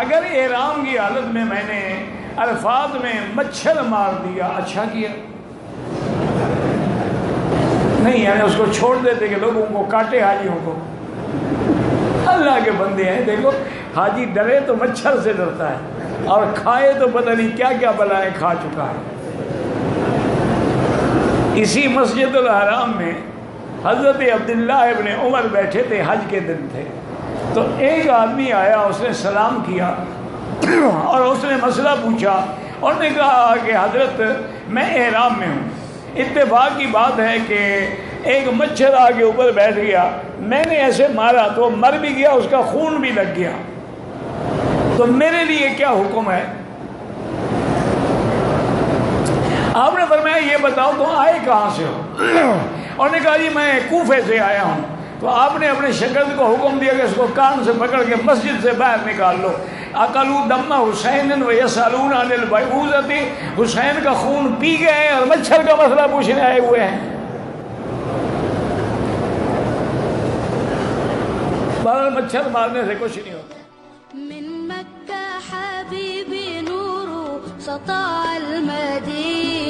اگر احرام کی حالت میں میں نے عرفات میں مچھر مار دیا اچھا کیا؟ نہیں، یعنی اس کو چھوڑ دیتے کہ لوگوں کو کاٹے حاجیوں کو. اللہ کے بندے ہیں. دیکھو حاجی ڈرے تو مچھر سے ڈرتا ہے اور کھائے تو پتہ نہیں کیا کیا بلائیں کھا چکا ہے. اسی مسجد الحرام میں حضرت عبداللہ ابن عمر بیٹھے تھے، حج کے دن تھے. تو ایک آدمی آیا، اس نے سلام کیا اور اس نے مسئلہ پوچھا اور نے کہا کہ حضرت میں احرام میں ہوں، اتفاق کی بات ہے کہ ایک مچھر آگے اوپر بیٹھ گیا، میں نے ایسے مارا تو مر بھی گیا، اس کا خون بھی لگ گیا، تو میرے لیے کیا حکم ہے؟ آپ نے فرمایا یہ بتاؤ تم آئے کہاں سے ہو؟ اور نے کہا جی میں کوفے سے آیا ہوں. تو آپ نے اپنے شاگرد کو حکم دیا کہ اس کو کان سے پکڑ کے مسجد سے باہر نکال لو. اکلوا دم حسین ویسالون عن البیعوضۃ، حسین کا خون پی گئے اور مچھر کا مسئلہ پوچھنے آئے ہوئے ہیں. بہرحال مچھر مارنے سے کچھ نہیں ہوتا. من مکہ حبیبی نور سطع المدینہ